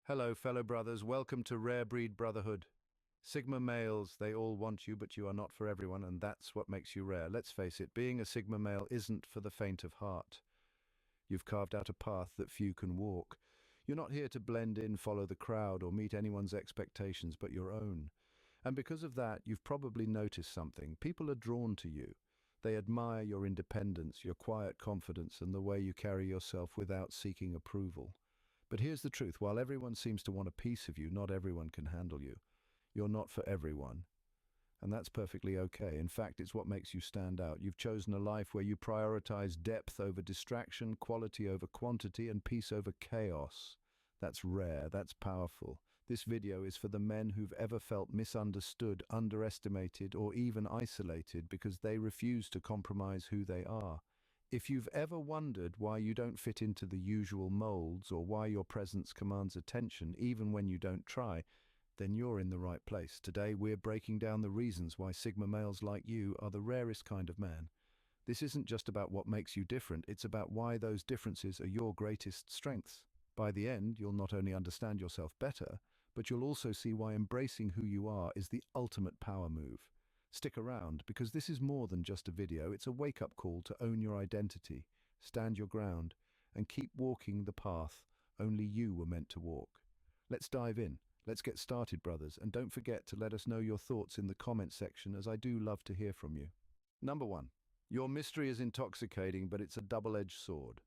Hello, fellow brothers. Welcome to Rare Breed Brotherhood. Sigma males, they all want you, but you are not for everyone, and that's what makes you rare. Let's face it, being a Sigma male isn't for the faint of heart. You've carved out a path that few can walk. You're not here to blend in, follow the crowd, or meet anyone's expectations but your own. And because of that, you've probably noticed something. People are drawn to you. They admire your independence, your quiet confidence, and the way you carry yourself without seeking approval. But here's the truth, while everyone seems to want a piece of you, not everyone can handle you. You're not for everyone. And that's perfectly okay. In fact, it's what makes you stand out. You've chosen a life where you prioritize depth over distraction, quality over quantity, and peace over chaos. That's rare, that's powerful. This video is for the men who've ever felt misunderstood, underestimated, or even isolated because they refuse to compromise who they are. If you've ever wondered why you don't fit into the usual molds or why your presence commands attention even when you don't try, then you're in the right place. Today we're breaking down the reasons why Sigma males like you are the rarest kind of man. This isn't just about what makes you different, it's about why those differences are your greatest strengths. By the end, you'll not only understand yourself better, but you'll also see why embracing who you are is the ultimate power move. Stick around, because this is more than just a video, it's a wake-up call to own your identity, stand your ground, and keep walking the path only you were meant to walk. Let's dive in. Let's get started, brothers, and don't forget to let us know your thoughts in the comment section, as I do love to hear from you. Number 1. Your mystery is intoxicating, but it's a double-edged sword.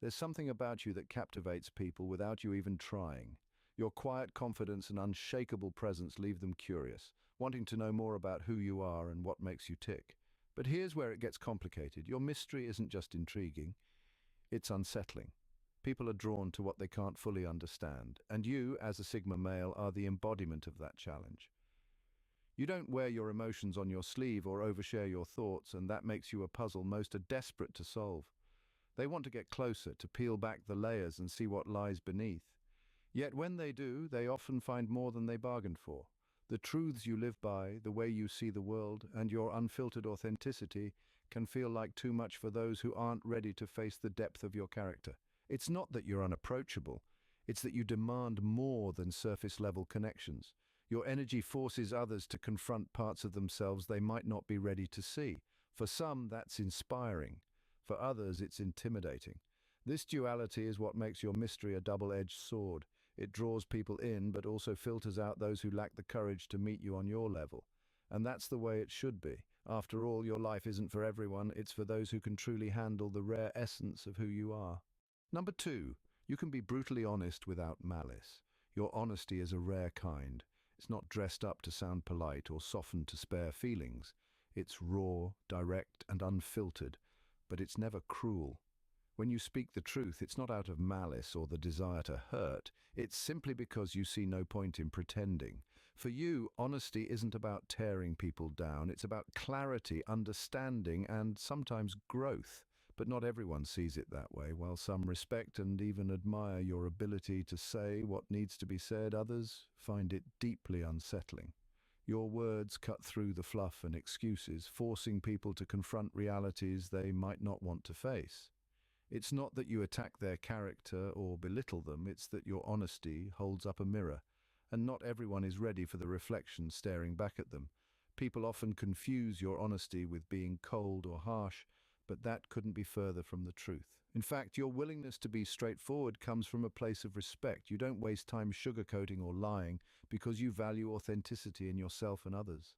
There's something about you that captivates people without you even trying. Your quiet confidence and unshakable presence leave them curious, wanting to know more about who you are and what makes you tick. But here's where it gets complicated. Your mystery isn't just intriguing, it's unsettling. People are drawn to what they can't fully understand, and you, as a Sigma male, are the embodiment of that challenge. You don't wear your emotions on your sleeve or overshare your thoughts, and that makes you a puzzle most are desperate to solve. They want to get closer, to peel back the layers and see what lies beneath. Yet when they do, they often find more than they bargained for. The truths you live by, the way you see the world, and your unfiltered authenticity can feel like too much for those who aren't ready to face the depth of your character. It's not that you're unapproachable, it's that you demand more than surface-level connections. Your energy forces others to confront parts of themselves they might not be ready to see. For some, that's inspiring. For others, it's intimidating. This duality is what makes your mystery a double-edged sword. It draws people in, but also filters out those who lack the courage to meet you on your level. And that's the way it should be. After all, your life isn't for everyone, it's for those who can truly handle the rare essence of who you are. Number 2, you can be brutally honest without malice. Your honesty is a rare kind. It's not dressed up to sound polite or softened to spare feelings. It's raw, direct, and unfiltered, but it's never cruel. When you speak the truth, it's not out of malice or the desire to hurt. It's simply because you see no point in pretending. For you, honesty isn't about tearing people down. It's about clarity, understanding, and sometimes growth. But not everyone sees it that way. While some respect and even admire your ability to say what needs to be said, others find it deeply unsettling. Your words cut through the fluff and excuses, forcing people to confront realities they might not want to face. It's not that you attack their character or belittle them, it's that your honesty holds up a mirror, and not everyone is ready for the reflection staring back at them. People often confuse your honesty with being cold or harsh, but that couldn't be further from the truth. In fact, your willingness to be straightforward comes from a place of respect. You don't waste time sugarcoating or lying because you value authenticity in yourself and others.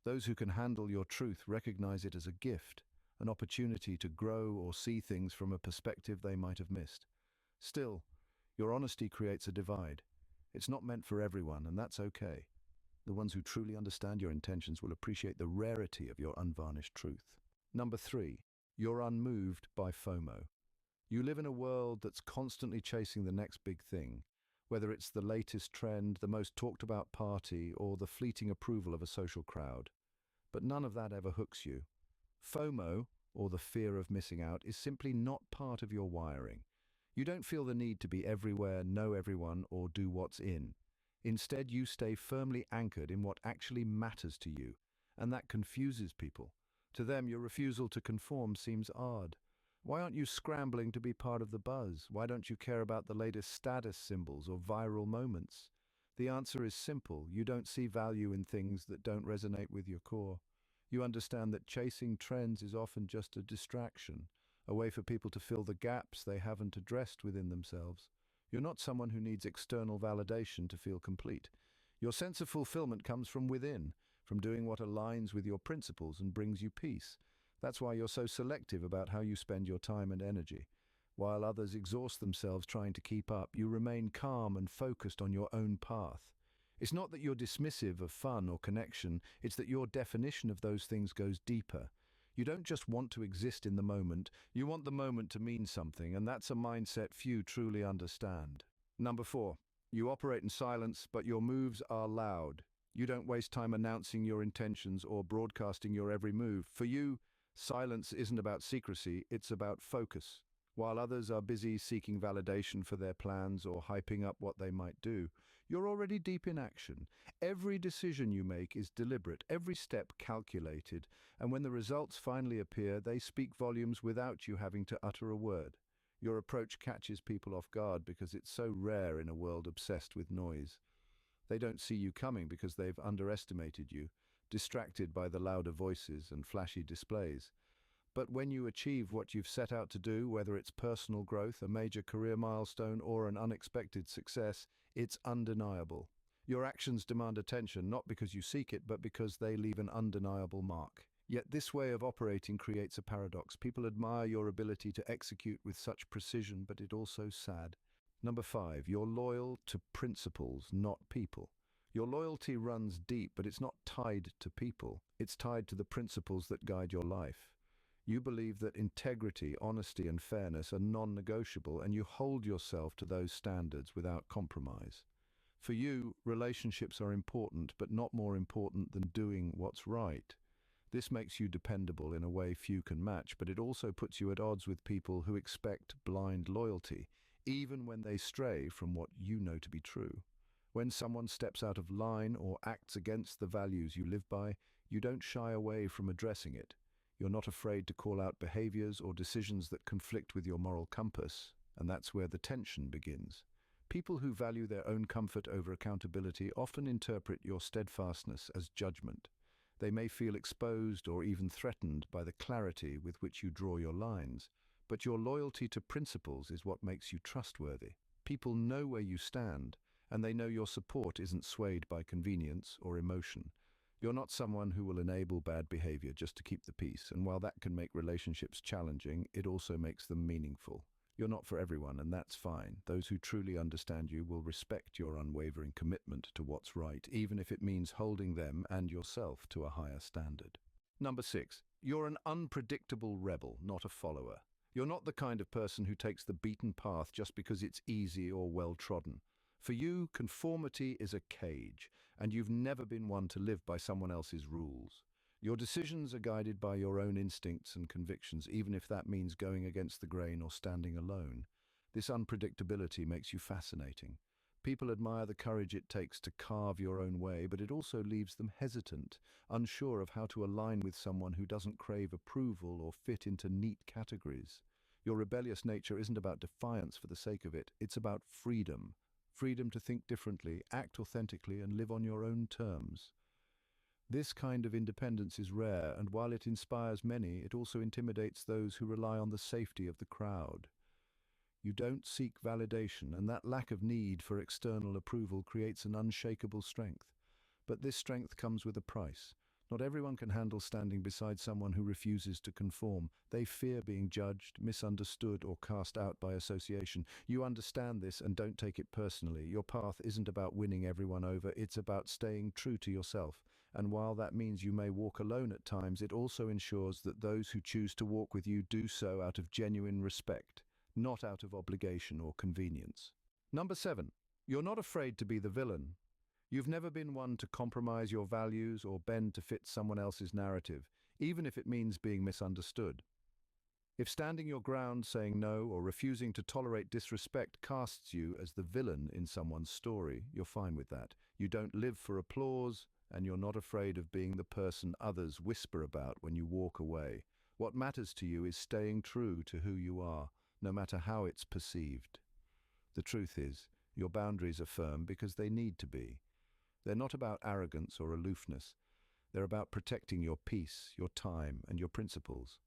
Those who can handle your truth recognize it as a gift, an opportunity to grow or see things from a perspective they might have missed. Still, your honesty creates a divide. It's not meant for everyone, and that's okay. The ones who truly understand your intentions will appreciate the rarity of your unvarnished truth. Number 3, you're unmoved by FOMO. You live in a world that's constantly chasing the next big thing, whether it's the latest trend, the most talked about party, or the fleeting approval of a social crowd. But none of that ever hooks you. FOMO, or the fear of missing out, is simply not part of your wiring. You don't feel the need to be everywhere, know everyone, or do what's in. Instead, you stay firmly anchored in what actually matters to you, and that confuses people. To them, your refusal to conform seems odd. Why aren't you scrambling to be part of the buzz? Why don't you care about the latest status symbols or viral moments? The answer is simple. You don't see value in things that don't resonate with your core. You understand that chasing trends is often just a distraction, a way for people to fill the gaps they haven't addressed within themselves. You're not someone who needs external validation to feel complete. Your sense of fulfillment comes from within, from doing what aligns with your principles and brings you peace. That's why you're so selective about how you spend your time and energy. While others exhaust themselves trying to keep up, you remain calm and focused on your own path. It's not that you're dismissive of fun or connection, it's that your definition of those things goes deeper. You don't just want to exist in the moment, you want the moment to mean something, and that's a mindset few truly understand. Number 4, you operate in silence, but your moves are loud. You don't waste time announcing your intentions or broadcasting your every move. For you, silence isn't about secrecy, it's about focus. While others are busy seeking validation for their plans or hyping up what they might do, you're already deep in action. Every decision you make is deliberate, every step calculated, and when the results finally appear, they speak volumes without you having to utter a word. Your approach catches people off guard because it's so rare in a world obsessed with noise. They don't see you coming because they've underestimated you, distracted by the louder voices and flashy displays. But when you achieve what you've set out to do, whether it's personal growth, a major career milestone, or an unexpected success, it's undeniable. Your actions demand attention, not because you seek it, but because they leave an undeniable mark. Yet this way of operating creates a paradox. People admire your ability to execute with such precision, but it's also sad. Number 5, you're loyal to principles, not people. Your loyalty runs deep, but it's not tied to people. It's tied to the principles that guide your life. You believe that integrity, honesty, and fairness are non-negotiable, and you hold yourself to those standards without compromise. For you, relationships are important, but not more important than doing what's right. This makes you dependable in a way few can match, but it also puts you at odds with people who expect blind loyalty, even when they stray from what you know to be true. When someone steps out of line or acts against the values you live by, you don't shy away from addressing it. You're not afraid to call out behaviors or decisions that conflict with your moral compass, and that's where the tension begins. People who value their own comfort over accountability often interpret your steadfastness as judgment. They may feel exposed or even threatened by the clarity with which you draw your lines, but your loyalty to principles is what makes you trustworthy. People know where you stand, and they know your support isn't swayed by convenience or emotion. You're not someone who will enable bad behavior just to keep the peace, and while that can make relationships challenging, it also makes them meaningful. You're not for everyone, and that's fine. Those who truly understand you will respect your unwavering commitment to what's right, even if it means holding them and yourself to a higher standard. Number 6, you're an unpredictable rebel, not a follower. You're not the kind of person who takes the beaten path just because it's easy or well-trodden. For you, conformity is a cage, and you've never been one to live by someone else's rules. Your decisions are guided by your own instincts and convictions, even if that means going against the grain or standing alone. This unpredictability makes you fascinating. People admire the courage it takes to carve your own way, but it also leaves them hesitant, unsure of how to align with someone who doesn't crave approval or fit into neat categories. Your rebellious nature isn't about defiance for the sake of it, it's about freedom. Freedom to think differently, act authentically, and live on your own terms. This kind of independence is rare, and while it inspires many, it also intimidates those who rely on the safety of the crowd. You don't seek validation, and that lack of need for external approval creates an unshakable strength. But this strength comes with a price. Not everyone can handle standing beside someone who refuses to conform. They fear being judged, misunderstood, or cast out by association. You understand this and don't take it personally. Your path isn't about winning everyone over, it's about staying true to yourself. And while that means you may walk alone at times, it also ensures that those who choose to walk with you do so out of genuine respect, not out of obligation or convenience. Number 7, you're not afraid to be the villain. You've never been one to compromise your values or bend to fit someone else's narrative, even if it means being misunderstood. If standing your ground, saying no, or refusing to tolerate disrespect casts you as the villain in someone's story, you're fine with that. You don't live for applause, and you're not afraid of being the person others whisper about when you walk away. What matters to you is staying true to who you are, no matter how it's perceived. The truth is, your boundaries are firm because they need to be. They're not about arrogance or aloofness. They're about protecting your peace, your time, and your principles.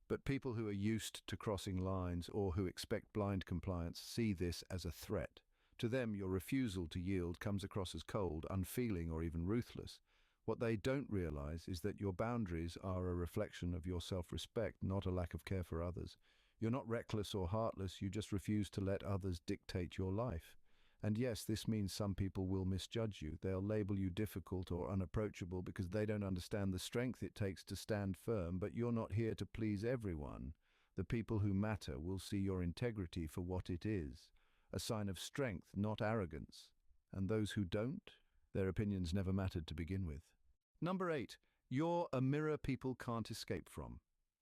But people who are used to crossing lines or who expect blind compliance see this as a threat. To them, your refusal to yield comes across as cold, unfeeling, or even ruthless. What they don't realize is that your boundaries are a reflection of your self-respect, not a lack of care for others. You're not reckless or heartless, you just refuse to let others dictate your life. And yes, this means some people will misjudge you. They'll label you difficult or unapproachable because they don't understand the strength it takes to stand firm, but you're not here to please everyone. The people who matter will see your integrity for what it is, a sign of strength, not arrogance. And those who don't, their opinions never mattered to begin with. Number 8, you're a mirror people can't escape from.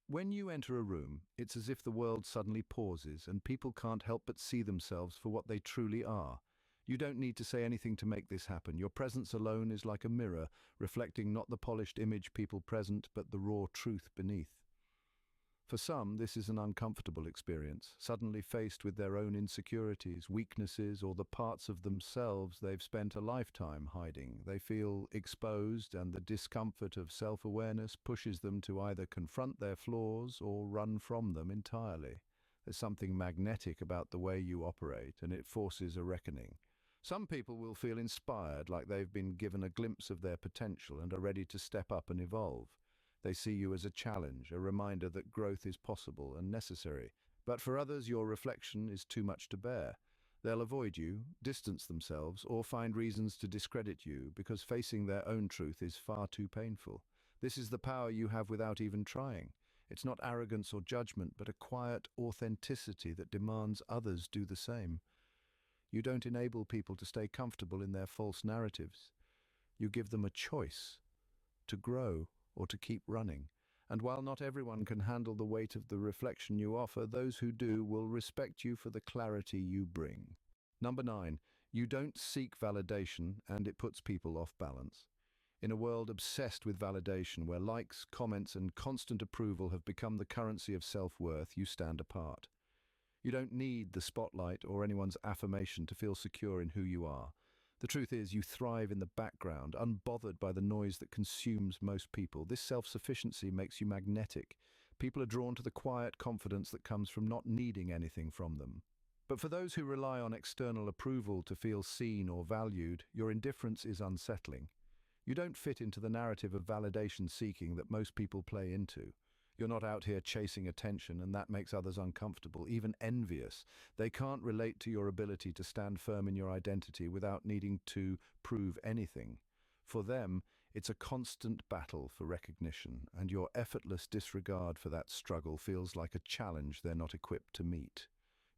When you enter a room, it's as if the world suddenly pauses and people can't help but see themselves for what they truly are. You don't need to say anything to make this happen. Your presence alone is like a mirror, reflecting not the polished image people present, but the raw truth beneath. For some, this is an uncomfortable experience, suddenly faced with their own insecurities, weaknesses, or the parts of themselves they've spent a lifetime hiding. They feel exposed, and the discomfort of self-awareness pushes them to either confront their flaws or run from them entirely. There's something magnetic about the way you operate, and it forces a reckoning. Some people will feel inspired, like they've been given a glimpse of their potential and are ready to step up and evolve. They see you as a challenge, a reminder that growth is possible and necessary. But for others, your reflection is too much to bear. They'll avoid you, distance themselves, or find reasons to discredit you because facing their own truth is far too painful. This is the power you have without even trying. It's not arrogance or judgment, but a quiet authenticity that demands others do the same. You don't enable people to stay comfortable in their false narratives. You give them a choice to grow or to keep running. And while not everyone can handle the weight of the reflection you offer, those who do will respect you for the clarity you bring. Number 9, you don't seek validation, and it puts people off balance. In a world obsessed with validation, where likes, comments, and constant approval have become the currency of self-worth, you stand apart. You don't need the spotlight or anyone's affirmation to feel secure in who you are. The truth is, you thrive in the background, unbothered by the noise that consumes most people. This self-sufficiency makes you magnetic. People are drawn to the quiet confidence that comes from not needing anything from them. But for those who rely on external approval to feel seen or valued, your indifference is unsettling. You don't fit into the narrative of validation seeking that most people play into. You're not out here chasing attention, and that makes others uncomfortable, even envious. They can't relate to your ability to stand firm in your identity without needing to prove anything. For them, it's a constant battle for recognition, and your effortless disregard for that struggle feels like a challenge they're not equipped to meet.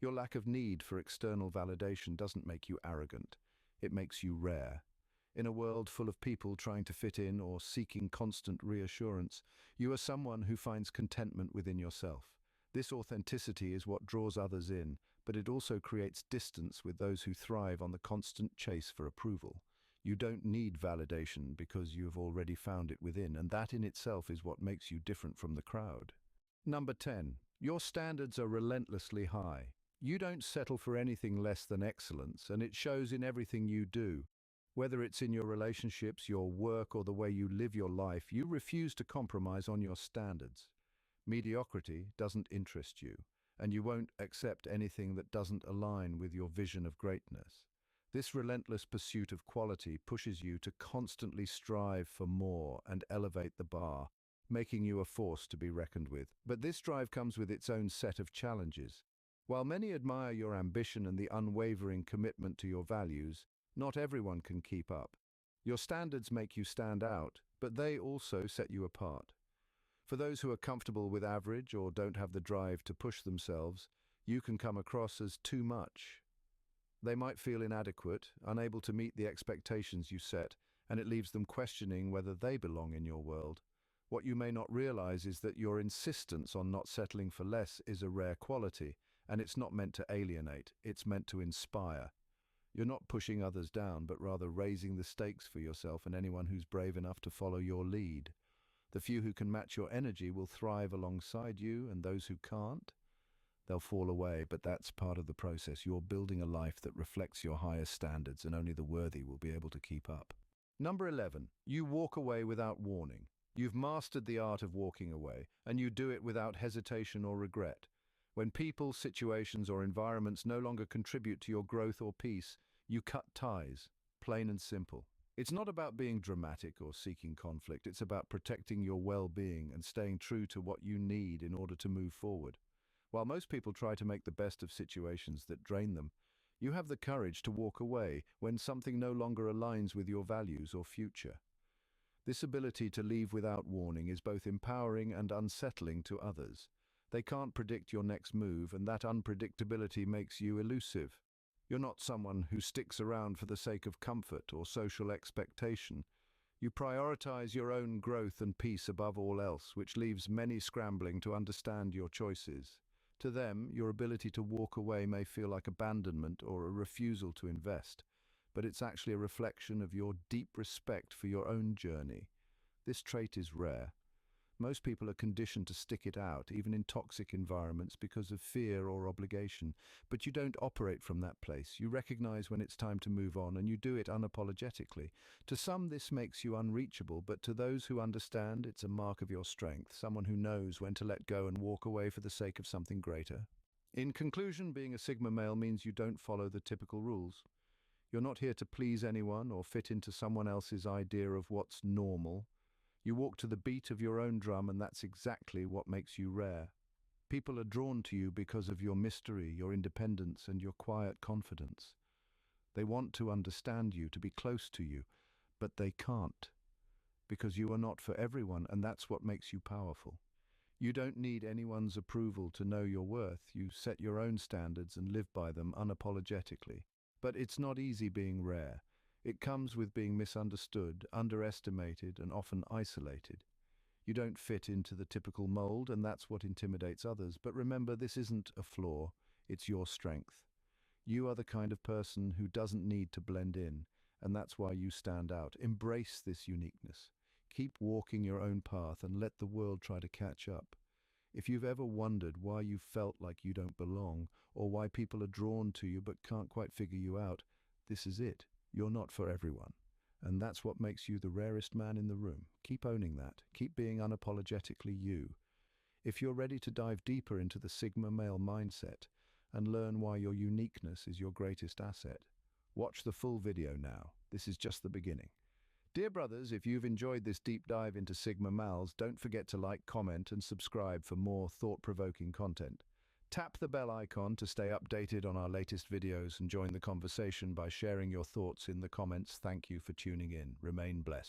Your lack of need for external validation doesn't make you arrogant. It makes you rare. In a world full of people trying to fit in or seeking constant reassurance, you are someone who finds contentment within yourself. This authenticity is what draws others in, but it also creates distance with those who thrive on the constant chase for approval. You don't need validation because you have already found it within, and that in itself is what makes you different from the crowd. Number 10. Your standards are relentlessly high. You don't settle for anything less than excellence, and it shows in everything you do. Whether it's in your relationships, your work, or the way you live your life, you refuse to compromise on your standards. Mediocrity doesn't interest you, and you won't accept anything that doesn't align with your vision of greatness. This relentless pursuit of quality pushes you to constantly strive for more and elevate the bar, making you a force to be reckoned with. But this drive comes with its own set of challenges. While many admire your ambition and the unwavering commitment to your values, not everyone can keep up. Your standards make you stand out, but they also set you apart. For those who are comfortable with average or don't have the drive to push themselves, you can come across as too much. They might feel inadequate, unable to meet the expectations you set, and it leaves them questioning whether they belong in your world. What you may not realize is that your insistence on not settling for less is a rare quality, and it's not meant to alienate, it's meant to inspire. You're not pushing others down, but rather raising the stakes for yourself and anyone who's brave enough to follow your lead. The few who can match your energy will thrive alongside you, and those who can't, they'll fall away, but that's part of the process. You're building a life that reflects your highest standards, and only the worthy will be able to keep up. Number 11, you walk away without warning. You've mastered the art of walking away, and you do it without hesitation or regret. When people, situations, or environments no longer contribute to your growth or peace, you cut ties, plain and simple. It's not about being dramatic or seeking conflict. It's about protecting your well-being and staying true to what you need in order to move forward. While most people try to make the best of situations that drain them, you have the courage to walk away when something no longer aligns with your values or future. This ability to leave without warning is both empowering and unsettling to others. They can't predict your next move, and that unpredictability makes you elusive. You're not someone who sticks around for the sake of comfort or social expectation. You prioritize your own growth and peace above all else, which leaves many scrambling to understand your choices. To them, your ability to walk away may feel like abandonment or a refusal to invest, but it's actually a reflection of your deep respect for your own journey. This trait is rare. Most people are conditioned to stick it out, even in toxic environments, because of fear or obligation. But you don't operate from that place. You recognize when it's time to move on, and you do it unapologetically. To some, this makes you unreachable, but to those who understand, it's a mark of your strength, someone who knows when to let go and walk away for the sake of something greater. In conclusion, being a Sigma male means you don't follow the typical rules. You're not here to please anyone or fit into someone else's idea of what's normal. You walk to the beat of your own drum, and that's exactly what makes you rare. People are drawn to you because of your mystery, your independence, and your quiet confidence. They want to understand you, to be close to you, but they can't, because you are not for everyone, and that's what makes you powerful. You don't need anyone's approval to know your worth. You set your own standards and live by them unapologetically. But it's not easy being rare. It comes with being misunderstood, underestimated, and often isolated. You don't fit into the typical mold, and that's what intimidates others. But remember, this isn't a flaw, it's your strength. You are the kind of person who doesn't need to blend in, and that's why you stand out. Embrace this uniqueness. Keep walking your own path and let the world try to catch up. If you've ever wondered why you felt like you don't belong, or why people are drawn to you but can't quite figure you out, this is it. You're not for everyone. And that's what makes you the rarest man in the room. Keep owning that. Keep being unapologetically you. If you're ready to dive deeper into the Sigma male mindset and learn why your uniqueness is your greatest asset, watch the full video now. This is just the beginning. Dear brothers, if you've enjoyed this deep dive into Sigma males, don't forget to like, comment, and subscribe for more thought-provoking content. Tap the bell icon to stay updated on our latest videos and join the conversation by sharing your thoughts in the comments. Thank you for tuning in. Remain blessed.